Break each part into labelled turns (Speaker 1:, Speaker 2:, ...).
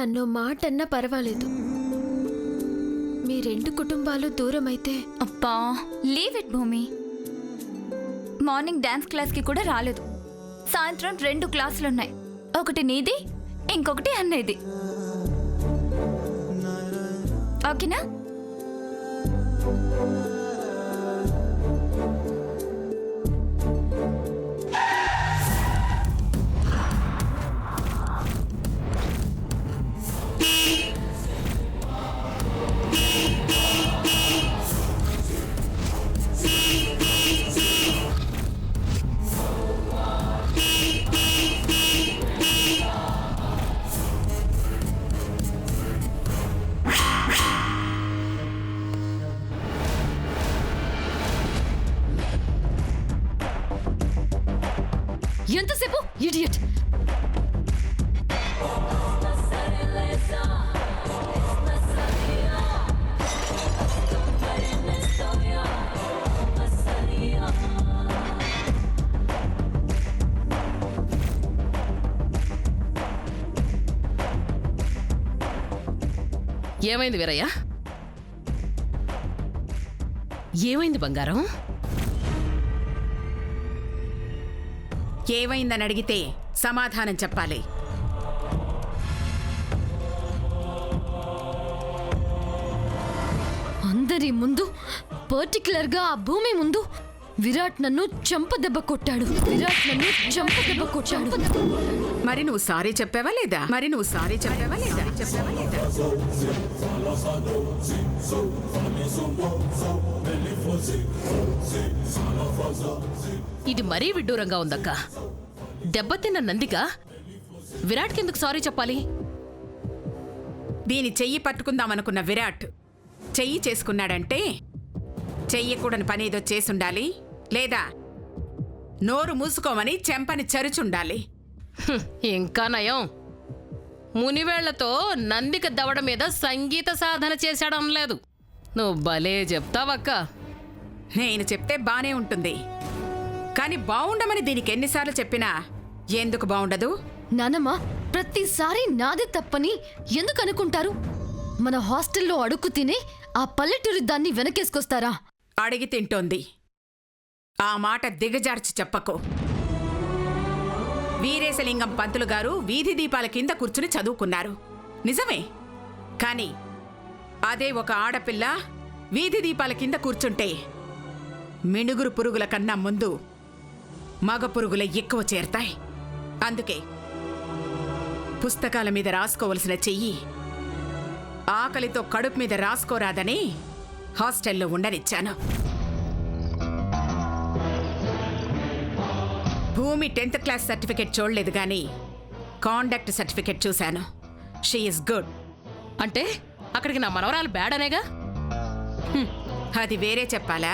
Speaker 1: నన్ను మాటన్నా పర్వాలేదు. మీ రెండు కుటుంబాలు దూరం అయితే
Speaker 2: అబ్బా లీవ్ ఇట్ భూమి. మార్నింగ్ డాన్స్ క్లాస్కి కూడా రాలేదు. సాయంత్రం 2 క్లాసులున్నాయి. ఒకటి నీది, ఇంకొకటి అన్నయ్యది. ఓకేనా?
Speaker 1: ఎంతసేపు ఇడియట్.
Speaker 3: ఏమైంది వీరయ్య? ఏమైంది బంగారం?
Speaker 4: ఏమైందని అడిగితే సమాధానం చెప్పాలి.
Speaker 1: అందరి ముందు, పర్టికులర్ గా ఆ భూమి ముందు విరాట్ నన్ను చంపదెబ్బ కొట్టాడు.
Speaker 4: మరి నువ్వు సారీ చెప్పావా లేదా?
Speaker 3: ఇది మరీ విడ్డూరంగా ఉందక్క. దెబ్బతిన్న నందిక విరాట్కి ఎందుకు సారీ చెప్పాలి?
Speaker 4: దీని చెయ్యి పట్టుకుందామనుకున్న విరాట్ చెయ్యి చేసుకున్నాడంటే చెయ్యకూడని పనేదో చేసుండాలి, లేదా నోరు మూసుకోమని చెంపని చరుచుండాలి.
Speaker 3: ఇంకా నయం, మునివేళ్లతో నందిక దవడ మీద సంగీత సాధన చేశాడం లేదు. నువ్వు భలే చెప్తావక్క.
Speaker 4: నేను చెప్తే బానే ఉంటుంది, కానీ బావుండమని దీనికి ఎన్నిసార్లు చెప్పినా ఎందుకు బావుండదు?
Speaker 1: నానమ్మ, ప్రతిసారి నాదే తప్పని ఎందుకు అనుకుంటారు? మన హాస్టల్లో అడుక్కు తినే ఆ పల్లెటూరి దాన్ని వెనకేసుకొస్తారా?
Speaker 4: అడిగి తింటోంది. ఆ మాట దిగజార్చి చెప్పకు. వీరేశలింగం పంతులు గారు వీధి దీపాల కింద కూర్చుని చదువుకున్నారు, నిజమే. కానీ అదే ఒక ఆడపిల్ల వీధి దీపాల కింద కూర్చుంటే మినుగురు పురుగుల కన్నా ముందు మగ పురుగులే ఎక్కువ చేరతాయి. అందుకే పుస్తకాల మీద రాసుకోవలసిన చెయ్యి ఆకలితో కడుపు మీద రాసుకోరాదని హాస్టల్లో ఉండనిచ్చాను. భూమి 10th క్లాస్ సర్టిఫికెట్ చూడలేదు, కానీ కాండక్ట్ సర్టిఫికెట్ చూశాను. She is good.
Speaker 3: అంటే అక్కడికి నా మనవరాలు బ్యాడ్ అనేగా?
Speaker 4: అది వేరే చెప్పాలా?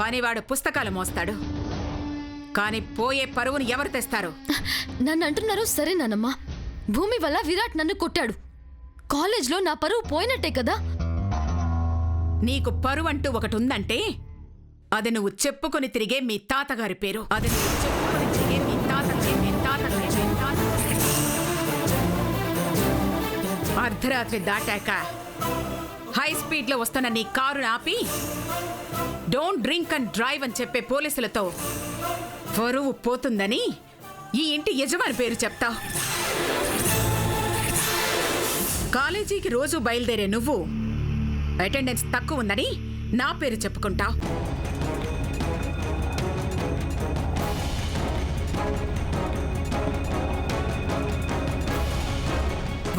Speaker 4: పనివాడు పుస్తకాలు మోస్తాడు, కానీ పోయే పరువును ఎవరు తెస్తారు?
Speaker 1: నన్ను అంటున్నారు సరే నానమ్మ. భూమి వల్ల విరాట్ నన్ను కొట్టాడు. కాలేజ్లో నా పరువు పోయినట్టే కదా.
Speaker 4: నీకు పరువంటూ ఒకటి ఉందంటే అది నువ్వు చెప్పుకొని తిరిగే మీ తాతగారి పేరు. అది నువ్వు చెప్పుకొని తిరిగే మీ తాతగారి. అర్ధరాత్రి దాటాక హై స్పీడ్లో వస్తున్న నీ కారుని ఆపి డోంట్ డ్రింక్ అండ్ డ్రైవ్ అని చెప్పే పోలీసులతో పరువు పోతుందని ఈ ఇంటి యజమాని పేరు చెప్తావు. కాలేజీకి రోజు బయలుదేరే నువ్వు అటెండెన్స్ తక్కువ ఉందని నా పేరు చెప్పుకుంటావు.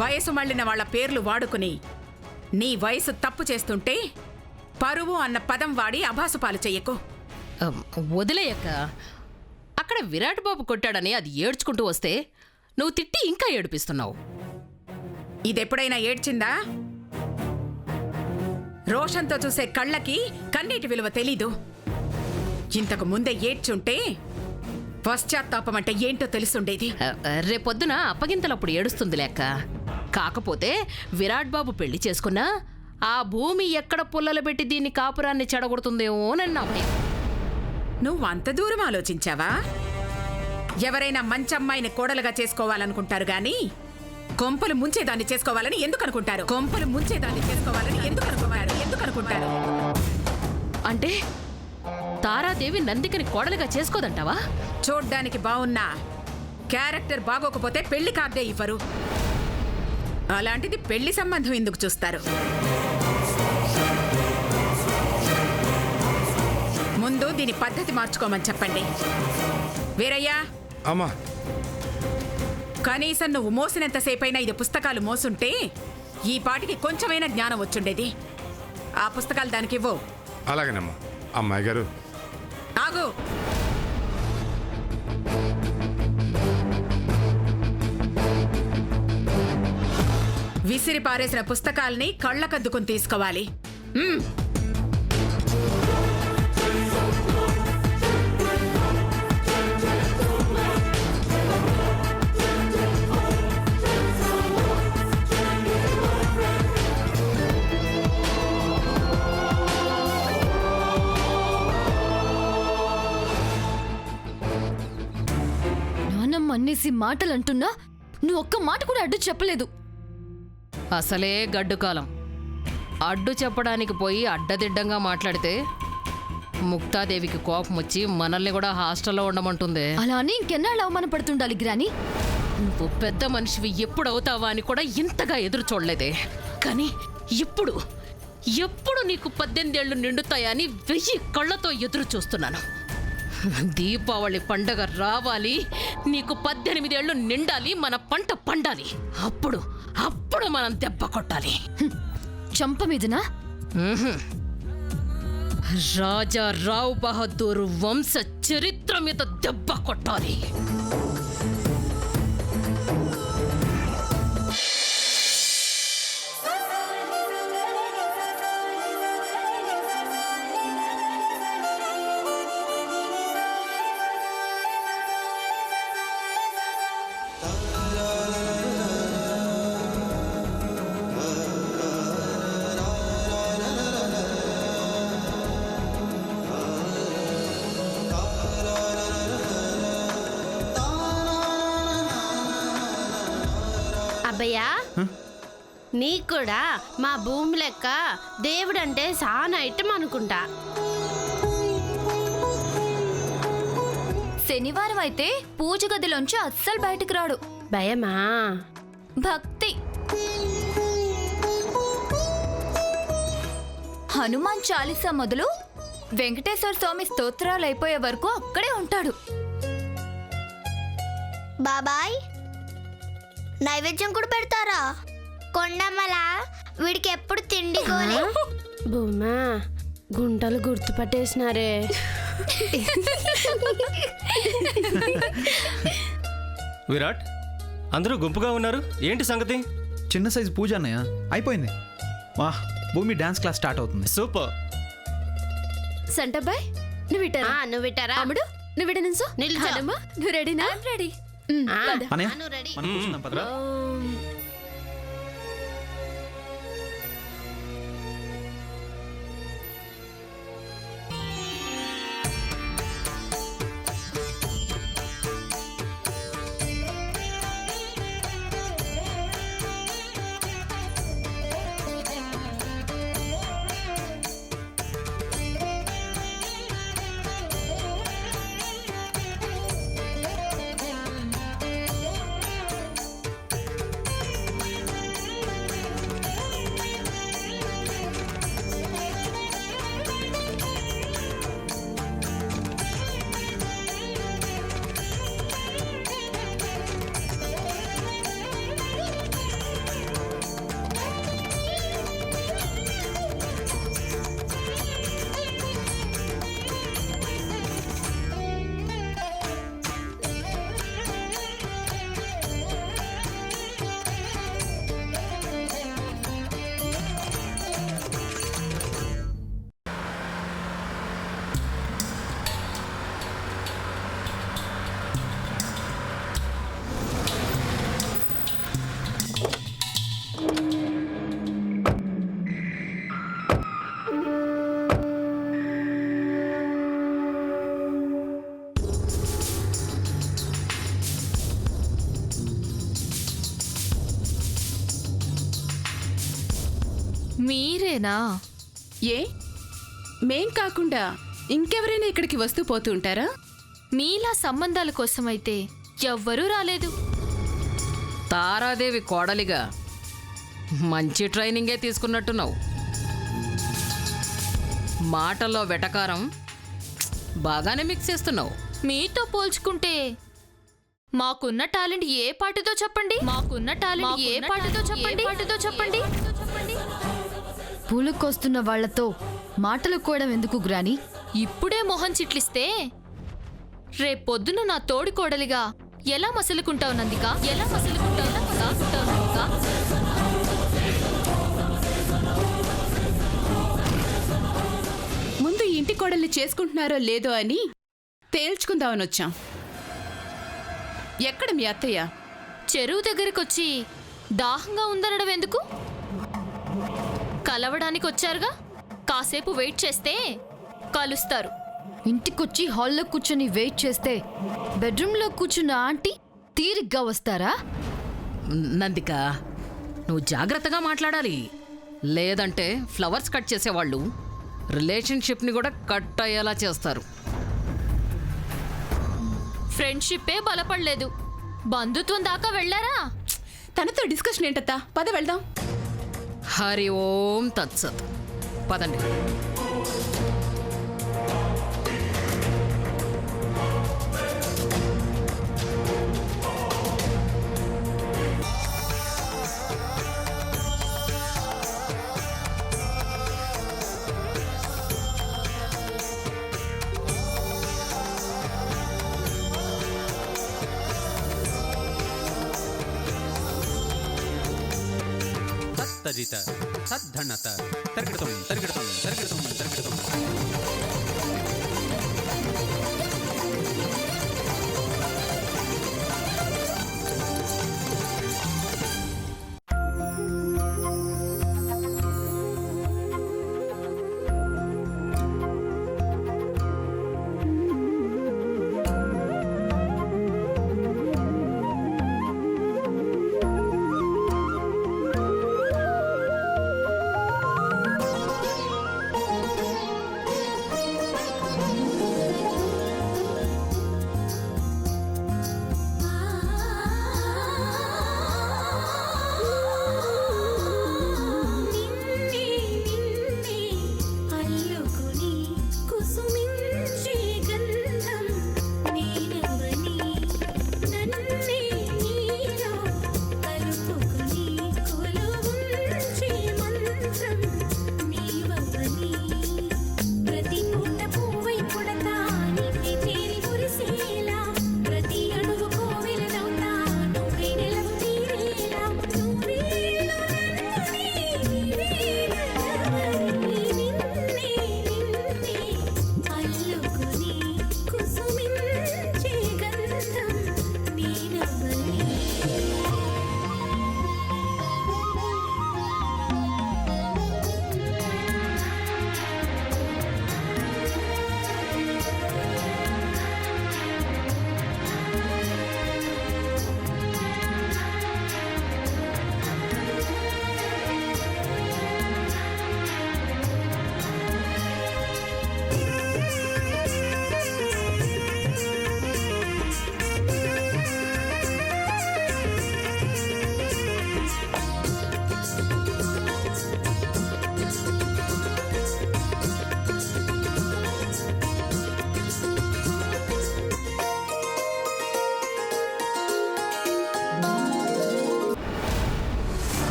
Speaker 4: వయసు మళ్ళిన వాళ్ల పేర్లు వాడుకుని నీ వయసు తప్పు చేస్తుంటే పరువు అన్న పదం వాడి అభాసుపాలు చెయ్యకు.
Speaker 3: వదిలేయక్క. అక్కడ విరాట్ బాబు కొట్టాడని అది ఏడ్చుకుంటూ వస్తే నువ్వు తిట్టి ఇంకా ఏడిపిస్తున్నావు.
Speaker 4: ఇదెప్పుడైనా ఏడ్చిందా? రోషంతో చూసే కళ్ళకి కన్నీటి విలువ తెలీదు. ఇంతకు ముందే ఏడ్చుంటే పశ్చాత్తాపం అంటే ఏంటో తెలుసుండేది.
Speaker 3: రేపొద్దున అప్పగింతలప్పుడు ఏడుస్తుంది లెక్క. కాకపోతే విరాట్ బాబు పెళ్లి చేసుకున్నా ఆ భూమి ఎక్కడ పుల్లలు పెట్టి దీన్ని కాపురాన్ని చెడగొడుతుందేమో నన్ను.
Speaker 4: నువ్వు అంత దూరం ఆలోచించావా? ఎవరైనా మంచమ్మాయిని కోడలుగా చేసుకోవాలనుకుంటారు గాని కొంపలు ముంచేదాన్ని చేసుకోవాలని ఎందుకు అనుకుంటారు? కొంపలు ముంచేదాన్ని చేసుకోవాలని ఎందుకు అనుకుంటారు?
Speaker 3: అంటే తారాదేవి నందికని కోడలిగా చేసుకోదంటావా?
Speaker 4: చూడ్డానికి బాగున్నా క్యారెక్టర్ బాగోకపోతే పెళ్లి కార్డే ఇవ్వరు. అలాంటిది పెళ్లి సంబంధం ఎందుకు చూస్తారు? ముందు దీని పద్ధతి మార్చుకోమని చెప్పండి. వీరయ్యా,
Speaker 5: అమ్మా
Speaker 4: కనీసం నువ్వు మోసినంతసేపైనా ఇది పుస్తకాలు మోసుంటే ఈ పాటికి కొంచెమైనా జ్ఞానం వచ్చుండేది. ఆ పుస్తకాలు దానికి ఇవ్వు.
Speaker 5: అలాగేనమ్మా. అమ్మాయి గారు
Speaker 4: ఆగు. విసిరి పారేసిన పుస్తకాల్ని కళ్ళకద్దుకుని తీసుకోవాలి.
Speaker 1: నానమ్మ అన్నేసి మాటలు అంటున్నా నువ్వు ఒక్క మాట కూడా అడ్డు చెప్పలేదు.
Speaker 3: అసలే గడ్డు కాలం. అడ్డు చెప్పడానికి పోయి అడ్డదిడ్డంగా మాట్లాడితే ముక్తాదేవికి కోపం వచ్చి మనల్ని కూడా హాస్టల్లో ఉండమంటుంది.
Speaker 1: అలా అని ఇంకెన్నాళ్ళు అవమానపడుతుండాలి గ్రాని?
Speaker 3: నువ్వు పెద్ద మనిషివి ఎప్పుడు అవుతావా అని కూడా ఇంతగా ఎదురు చూడలేదే. కానీ ఎప్పుడు నీకు 18 ఏళ్ళు నిండుతాయని 1000 కళ్ళతో ఎదురు చూస్తున్నాను. దీపావళి పండగ రావాలి, నీకు 18 ఏళ్ళు నిండాలి, మన పంట పండాలి. అప్పుడు మనం దెబ్బ కొట్టాలి.
Speaker 1: చంప మీదనా?
Speaker 3: రాజా రావ్ బహదూర్ వంశ చరిత్ర మీద దెబ్బ కొట్టాలి.
Speaker 6: అబ్బయ్యా, నీకు కూడా మా భూమి లెక్క దేవుడంటే చాలా ఇష్టం అనుకుంటా.
Speaker 2: శనివారం అయితే పూజ గదిలోంచి అస్సలు బయటకు రాడు.
Speaker 6: భయమా?
Speaker 2: భక్తి. హనుమాన్ చాలీసా మొదలు వెంకటేశ్వర స్వామి స్తోత్రాలు అయిపోయే వరకు అక్కడే ఉంటాడు.
Speaker 7: బాబాయ్, నైవేద్యం కూడా పెడతారా? కొండమ్మల వీడికి ఎప్పుడు తిండి గోలే.
Speaker 6: భూమా, గుంటలు గుర్తుపట్టేసినారే.
Speaker 8: విరాట్, అందరూ గుంపుగా ఉన్నారు, ఏంటి సంగతి?
Speaker 9: చిన్న సైజు పూజ అన్నయ్య, అయిపోయింది. వాహ్, భూమి డాన్స్ క్లాస్ స్టార్ట్ అవుతుంది.
Speaker 8: సూపర్.
Speaker 1: సంటబ్బాయ్ నువ్వు ఇటారా?
Speaker 6: నువ్వు వింటారా?
Speaker 1: అమ్ముడు నువ్వు ఇట నిల్చో.
Speaker 6: నిల్చో.
Speaker 1: హనుమ, నువ్వు రెడీనా?
Speaker 2: రెడీ.
Speaker 9: అన్నయ్య,
Speaker 6: నువ్వు రెడీ?
Speaker 9: మనం కూర్చుందాం పదరా.
Speaker 1: మీరేనా?
Speaker 4: ఏ మేం కాకుండా ఇంకెవరైనా ఇక్కడికి వస్తూ పోతూ ఉంటారా?
Speaker 1: మీలా సంబంధాల కోసమైతే ఎవ్వరూ రాలేదు.
Speaker 3: తారాదేవి కోడలిగా మంచి ట్రైనింగే తీసుకున్నట్టున్నావు. మాటల్లో వెటకారం బాగానే మిక్స్ చేస్తున్నావు.
Speaker 1: మీతో పోల్చుకుంటే మాకున్న టాలెంట్ ఏ పాటితో చెప్పండి? పూలకొస్తున్న వాళ్లతో మాటలు కూడా ఎందుకు గ్రాని? ఇప్పుడే మొహం చిట్లిస్తే రేపొద్దున నా తోడి కోడలిగా ఎలా మసలుకుంటావు నందిక?
Speaker 4: ముందు ఇంటి కోడల్ని చేసుకుంటున్నారో లేదో అని తేల్చుకుందామని వచ్చాం. ఎక్కడ మీ అత్తయ్య?
Speaker 1: చెరువు దగ్గరకొచ్చి దాహంగా ఉందనడం ఎందుకు? కలవడానికి వచ్చారుగా, కాసేపు వెయిట్ చేస్తే కలుస్తారు. ఇంటికొచ్చి హాల్లో కూర్చొని వెయిట్ చేస్తే బెడ్రూమ్లో కూర్చున్న ఆంటీ తీరిగ్గా వస్తారా?
Speaker 3: నందిక, నువ్వు జాగ్రత్తగా మాట్లాడాలి. లేదంటే ఫ్లవర్స్ కట్ చేసేవాళ్ళు రిలేషన్షిప్ని కూడా కట్ అయ్యేలా చేస్తారు.
Speaker 1: ఫ్రెండ్షిప్పే బలపడలేదు, బంధుత్వం దాకా వెళ్ళారా?
Speaker 4: తనతో డిస్కషన్ ఏంటత్తా? పద వెళ్దాం.
Speaker 3: హరి ఓం తత్సత్. పదండి.
Speaker 10: తదిత సద్ధనత తరిగిడతం తరిగిడతం తరిగిడతం తరిగిడతం.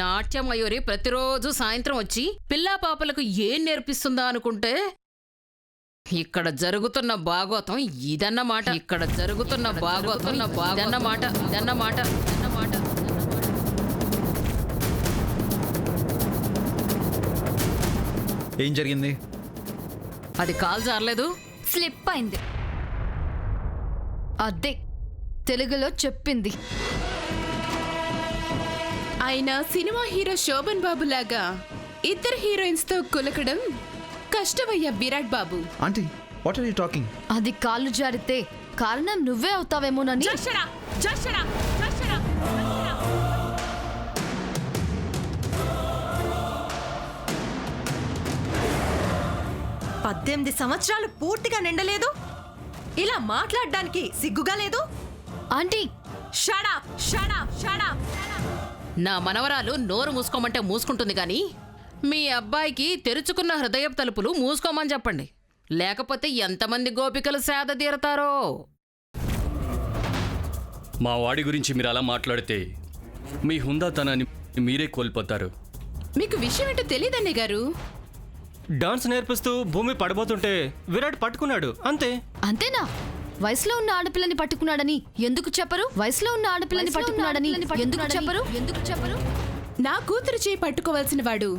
Speaker 10: నాట్యమయూరి ప్రతిరోజు సాయంత్రం వచ్చి పిల్లా పాపలకు ఏం నేర్పిస్తుందా అనుకుంటే ఇక్కడ జరుగుతున్న భాగవతం ఇదన్నమాట.
Speaker 9: ఏం జరిగింది?
Speaker 10: అది కాలు జారలేదు.
Speaker 2: స్లిప్ అయింది.
Speaker 1: అదే తెలుగులో చెప్పింది.
Speaker 4: ఆయన సినిమా హీరో శోభన్ బాబు లాగా ఇద్దరు హీరోయిన్స్ తో కులకడం కష్టమయ్యా Virat Babu.
Speaker 9: Aunty, what are you talking?
Speaker 1: అది కాళ్ళు జారితే కారణం నువ్వే అవుతావేమోనని.
Speaker 4: జర్షడా
Speaker 11: 18 సంవత్సరాలు పూర్తిగా నిండలేదు, ఇలా మాట్లాడడానికి సిగ్గుగా లేదు?
Speaker 1: ఆంటీ
Speaker 11: షడా
Speaker 10: నా మనవరాలు నోరు మూసుకోమంటే మూసుకుంటుంది కానీ మీ అబ్బాయికి తెరుచుకున్న హృదయపు తలుపులు మూసుకోమని చెప్పండి. లేకపోతే ఎంతమంది గోపికలు సేద తీరతారో.
Speaker 8: మా వాడి గురించి మీరు అలా మాట్లాడితే మీ హుందాతనాన్ని మీరే కోల్పోతారు.
Speaker 4: మీకు విషయం ఏంటో తెలియదన్నయ్య గారు.
Speaker 8: డాన్స్ నేర్పిస్తూ భూమి పడబోతుంటే విరాట్ పట్టుకున్నాడు, అంతే.
Speaker 1: అంతేనా? వయసులో ఉన్న ఆడపిల్లని పట్టుకున్నాడని ఎందుకు చెప్పరు? వయసులో ఉన్న ఆడపిల్లని పట్టుకున్నాడని ఎందుకు చెప్పరు?
Speaker 4: నా కూతురు చేయి పట్టుకోవాల్సిన వాడు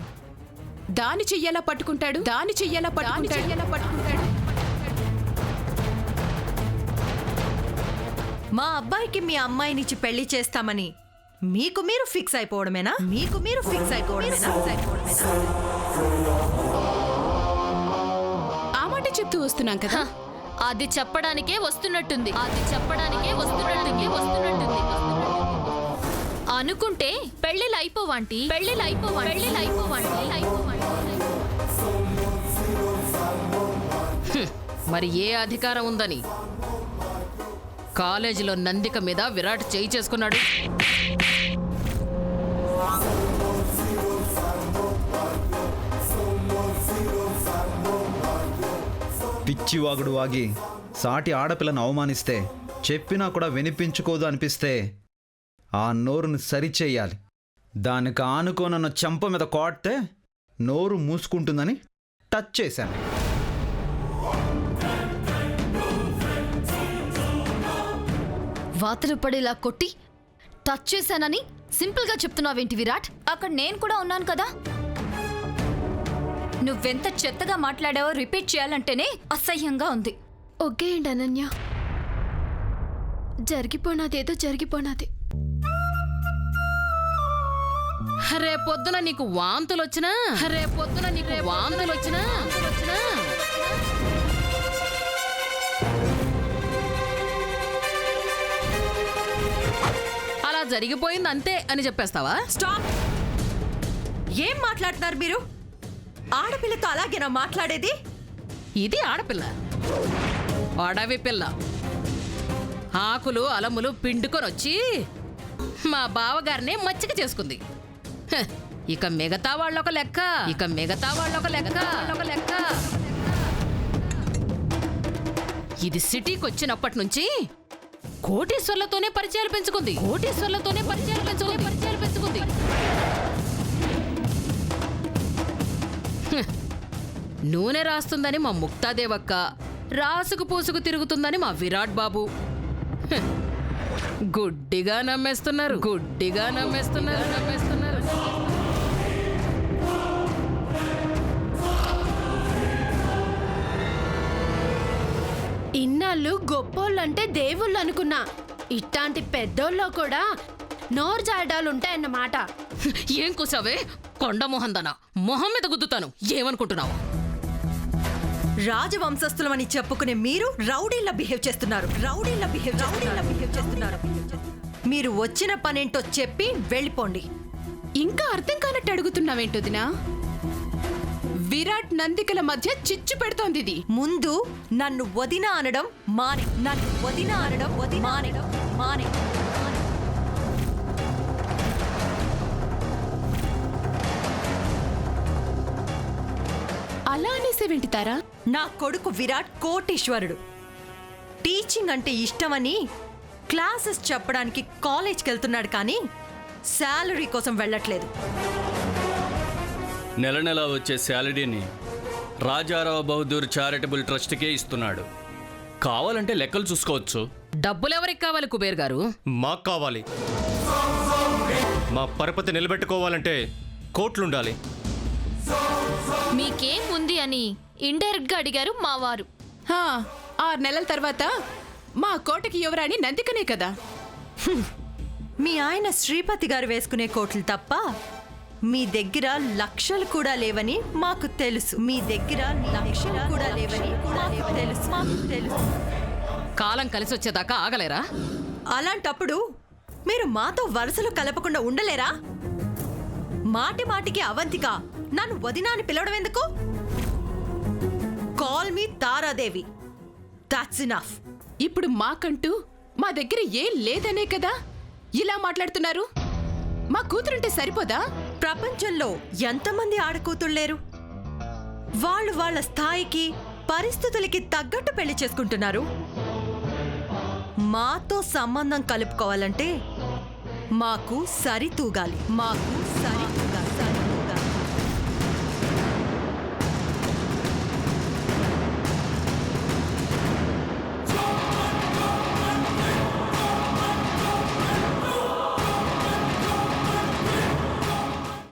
Speaker 4: దాని చెయ్యేలా పట్టుకుంటాడు.
Speaker 11: మా అబ్బాయికి మీ అమ్మాయినిచ్చి పెళ్లి చేస్తామని మీకు మీరు ఫిక్స్ అయిపోవడమేనా?
Speaker 4: ఆ మాట చెప్తూ వస్తున్నాం కదా.
Speaker 1: అది చెప్పడానికే వస్తున్నట్టుంది. అనుకుంటే పెళ్ళిళ్ళు అయిపోవాంటి.
Speaker 10: మరి ఏ అధికారం ఉందని కాలేజీలో నందిక మీద విరాట్ చేయి చేసుకున్నాడు?
Speaker 9: పిచ్చివాగుడు వాగి సాటి ఆడపిల్లను అవమానిస్తే చెప్పినా కూడా వినిపించుకోదు అనిపిస్తే ఆ నోరును సరిచేయాలి. దానికి ఆనుకోనన్న చెంప మీద కొడితే నోరు మూసుకుంటుందని టచ్ చేశాను.
Speaker 1: వాతలు పడేలా కొట్టి టచ్ చేశానని సింపుల్ గా చెప్తున్నావేంటి విరాట్?
Speaker 2: అక్కడ నేను కూడా ఉన్నాను కదా. నువ్వెంత చెత్తగా మాట్లాడావో రిపీట్ చేయాలంటేనే అసహ్యంగా ఉంది.
Speaker 1: ఓకే అండి అనన్య, జరిగిపోనాదేదో జరిగిపోనాది.
Speaker 10: రేపొద్దున నీకు వాంతులు వచ్చినా అలా జరిగిపోయింది అంతే అని చెప్పేస్తావా?
Speaker 11: స్టాప్! ఏం మాట్లాడుతున్నారు మీరు? ఆడపిల్లతో అలాగేనా మాట్లాడేది?
Speaker 10: ఇది ఆడపిల్ల, అడవి పిల్ల. ఆకులు అలములు పిండుకొని వచ్చి మా బావగారిని మచ్చిక చేసుకుంది. హ, ఇక మిగతా వాళ్ళొక లెక్క. ఇది సిటీకి వచ్చినప్పటి నుంచి కోటీశ్వర్లతోనే పరిచయాలు పెంచుకుంది. హ, నూనె రాస్తుందని మా ముక్తాదేవక్క, రాసుకు పూసుకు తిరుగుతుందని మా విరాట్ బాబు. హ, గుడ్డిగా నమ్మేస్తున్నారు.
Speaker 6: ఇన్నాళ్ళు గొప్పోళ్ళంటే దేవుళ్ళు అనుకున్నా. ఇట్లాంటి పెద్దోళ్ళు కూడా నోరు జాడాలుంటాయన్నమాట.
Speaker 10: ఏం కూసావే కొండమోహందన? మొహం మీద గుద్దుతాను. ఏమనుకుంటున్నావు?
Speaker 11: రాజవంశస్థులమని చెప్పుకునే మీరు రౌడీలా బిహేవ్ చేస్తున్నారు. మీరు వచ్చిన పనేంటో చెప్పి వెళ్ళిపోండి.
Speaker 4: ఇంకా అర్థం కానట్టు అడుగుతున్నావేంటొదినా? విరాట్ నందికల మధ్య చిచ్చు పెడుతోంది ఇది.
Speaker 11: ముందు నన్ను వదిన అనడం మానే.
Speaker 4: అలా అనేసే వింటుతారా?
Speaker 11: నా కొడుకు విరాట్ కోటీశ్వరుడు. టీచింగ్ అంటే ఇష్టమని క్లాసెస్ చెప్పడానికి కాలేజ్కి వెళ్తున్నాడు, కానీ శాలరీ కోసం వెళ్ళట్లేదు.
Speaker 8: నెల నెల వచ్చే శాలరీని రాజారావు బహదూర్ చారిటబుల్ ట్రస్ట్కే ఇస్తున్నాడు. కావాలంటే లెక్కలు చూసుకోవచ్చు.
Speaker 10: డబ్బులెవరికి కావాలి కుబేర్ గారు?
Speaker 8: మాకు కావాలి. మా పరపతి నిలబెట్టుకోవాలంటే కోట్లుండాలి.
Speaker 1: మీకేం ఉంది అని ఇండైరెక్ట్ గా అడిగారు మా వారు.
Speaker 4: 6 నెలల తర్వాత మా కోటకి యువరాణి నందికనే కదా.
Speaker 11: మీ ఆయన శ్రీపతి గారు వేసుకునే కోట్లు తప్ప మీ దగ్గర లక్షలు కూడా లేవని మాకు తెలుసు. మీ దగ్గర లక్షలు కూడా లేవని మాకు తెలుసు.
Speaker 10: కాలం కలిసి వచ్చేదాకా ఆగలేరా?
Speaker 11: అలాంటప్పుడు మీరు మాతో వరుసలు కలపకుండా ఉండలేరా? మాటి మాటికి అవంతిక నన్ను వదినా అని పిలవడం ఎందుకు? Call me Tara Devi. That's enough.
Speaker 4: ఇప్పుడు మాకంటూ మా దగ్గర ఏం లేదనే కదా ఇలా మాట్లాడుతున్నారు. మా కూతురుంటే సరిపోదా?
Speaker 11: ప్రపంచంలో ఎంతమంది ఆడకూతుళ్ళేరు? వాళ్ళు వాళ్ళ స్థాయికి పరిస్థితులకి తగ్గట్టు పెళ్లి చేసుకుంటున్నారు. మాతో సంబంధం కలుపుకోవాలంటే మాకు సరితూగాలి.